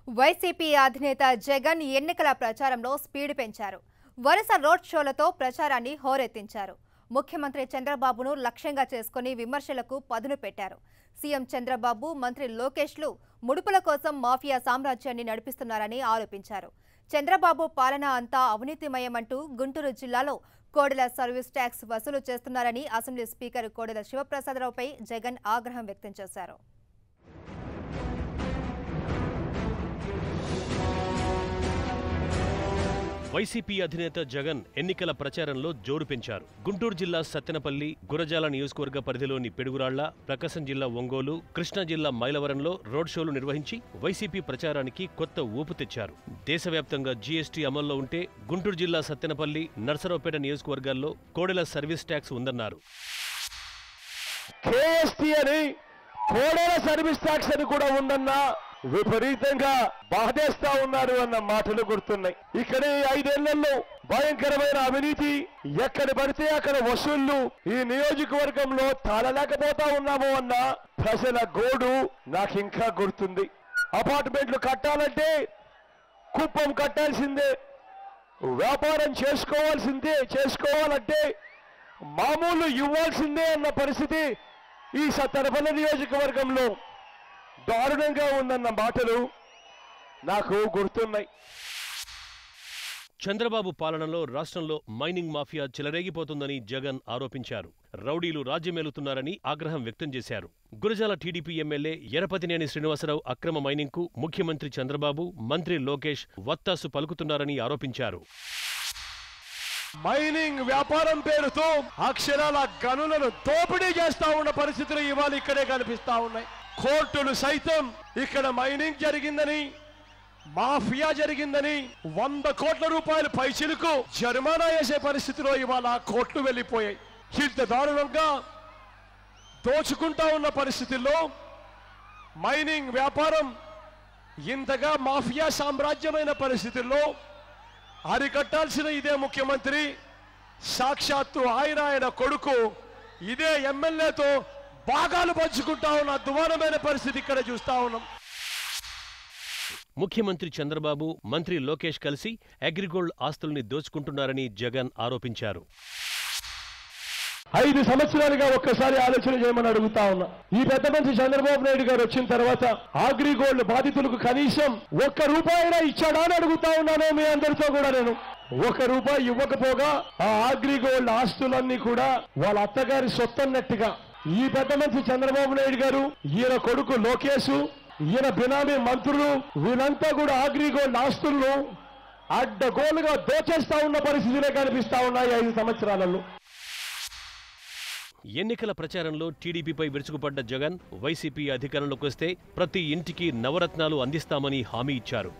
YCP అధినేత జగన్ ఎన్నికల ప్రచారంలో స్పీడ్ పెంచారు. వరుస రోడ్ షోలతో ప్రచారాన్ని హోరెత్తించారు. ముఖ్యమంత్రి చంద్రబాబును లక్ష్యంగా చేసుకుని విమర్శలకు పదును పెట్టారు. సీఎం చంద్రబాబు, మంత్రి లోకేష్లు ముడుపుల కోసం మాఫియా సామ్రాజ్యాన్ని నడిపిస్తున్నారని ఆరోపించారు. చంద్రబాబు పాలన అంతా అవినీతిమయమంటూ గుంటూరు జిల్లాలో కోడెల సర్వీస్ ట్యాక్స్ వసూలు చేస్తున్నారని అసెంబ్లీ స్పీకర్ కోడెల శివప్రసాదరావుపై జగన్ ఆగ్రహం వ్యక్తం చేశారు. వైసీపీ అధినేత జగన్ ఎన్నికల ప్రచారంలో జోరు పెంచారు. గుంటూరు జిల్లా సత్తెనపల్లి, గురజాల నియోజకవర్గ పరిధిలోని పిడుగురాళ్ల, ప్రకాశం జిల్లా ఒంగోలు, కృష్ణా జిల్లా మైలవరంలో రోడ్ షోలు నిర్వహించి వైసీపీ ప్రచారానికి కొత్త ఊపు తెచ్చారు. దేశవ్యాప్తంగా జీఎస్టీ అమల్లో ఉంటే గుంటూరు జిల్లా సత్తెనపల్లి, నర్సరావుపేట నియోజకవర్గాల్లో కోడెల సర్వీస్ ట్యాక్స్ ఉందన్నారు. కోడెల సర్వీస్ ట్యాక్స్ అని కూడా ఉందన్నా విపరీతంగా బాధేస్తా ఉన్నారు అన్న మాటలు గుర్తున్నాయి. ఇక్కడ 5 ఏళ్లలో భయంకరమైన అవినీతి, ఎక్కడ పడితే అక్కడ వసూళ్లు, ఈ నియోజకవర్గంలో తాళలేకపోతా ఉన్నాము అన్న ప్రజల గోడు నాకింకా గుర్తుంది. అపార్ట్మెంట్లు కట్టాలంటే కుప్పం కట్టాల్సిందే, వ్యాపారం చేసుకోవాలంటే మామూలు ఇవ్వాల్సిందే అన్న పరిస్థితి ఈ సత్తెనపల్లి నియోజకవర్గంలో దారుణంగా ఉందన్న మాటలు నాకు గుర్తున్నాయి. చంద్రబాబు పాలనలో రాష్ట్రంలో మైనింగ్ మాఫియా చెలరేగిపోతుందని జగన్ ఆరోపించారు. రౌడీలు రాజ్యమేలుతున్నారని ఆగ్రహం వ్యక్తం చేశారు. గురజాల టీడీపీ ఎమ్మెల్యే ఎరపతినేని శ్రీనివాసరావు అక్రమ మైనింగ్కు ముఖ్యమంత్రి చంద్రబాబు, మంత్రి లోకేష్ వత్తాసు పలుకుతున్నారని ఆరోపించారు. మైనింగ్ వ్యాపారం పేరుతో అక్షరాల గనులను దోపిడీ చేస్తా ఉన్న పరిస్థితులు ఇవాళ ఇక్కడే కనిపిస్తా ఉన్నాయి. కోర్టులు సైతం ఇక్కడ మైనింగ్ జరిగిందని, మాఫియా జరిగిందని 100 కోట్ల రూపాయల పైచిలకు జరిమానా వేసే పరిస్థితిలో ఇవాళ కోర్టులు వెళ్లిపోయాయి. ఇంత దారుణంగా దోచుకుంటా ఉన్న పరిస్థితుల్లో మైనింగ్ వ్యాపారం ఇంతగా మాఫియా సామ్రాజ్యమైన పరిస్థితుల్లో అరికట్టాల్సిన ఇదే ముఖ్యమంత్రి సాక్షాత్తు ఆయన కొడుకు ఇదే ఎమ్మెల్యేతో భాగాలు పంచుకుంటా ఉన్న అధ్వానమైన పరిస్థితి ఇక్కడ చూస్తా ఉన్నాం. ముఖ్యమంత్రి చంద్రబాబు, మంత్రి లోకేష్ కలిసి అగ్రిగోల్డ్ ఆస్తుల్ని దోచుకుంటున్నారని జగన్ ఆరోపించారు. 5 సంవత్సరాలుగా ఒక్కసారి ఆలోచన చేయమని అడుగుతా ఉన్నా. ఈ పెద్ద మనిషి చంద్రబాబు నాయుడు గారు వచ్చిన తర్వాత అగ్రిగోల్డ్ బాధితులకు కనీసం ₹1 ఇచ్చాడా అని అడుగుతా ఉన్నాను. మీ అందరితో కూడా నేను ₹1 ఇవ్వకపోగా ఆ అగ్రిగోల్డ్ ఆస్తులన్నీ కూడా వాళ్ళ అత్తగారి సొత్తన్నట్టుగా ఈ పెద్ద మనిషి చంద్రబాబు నాయుడు గారు, ఈయన కొడుకు లోకేష్, ఈయన బినామీ మంత్రులు వీళ్ళంతా కూడా అగ్రిగోల్డ్ ఆస్తులను అడ్డగోలుగా దోచేస్తా ఉన్న పరిస్థితులే కనిపిస్తా ఉన్నాయి 5 సంవత్సరాలలో. ఎన్నికల ప్రచారంలో టీడీపీపై విరుచుకుపడ్డ జగన్ వైసీపీ అధికారంలోకి వస్తే ప్రతి ఇంటికి నవరత్నాలు అందిస్తామని హామీ ఇచ్చారు.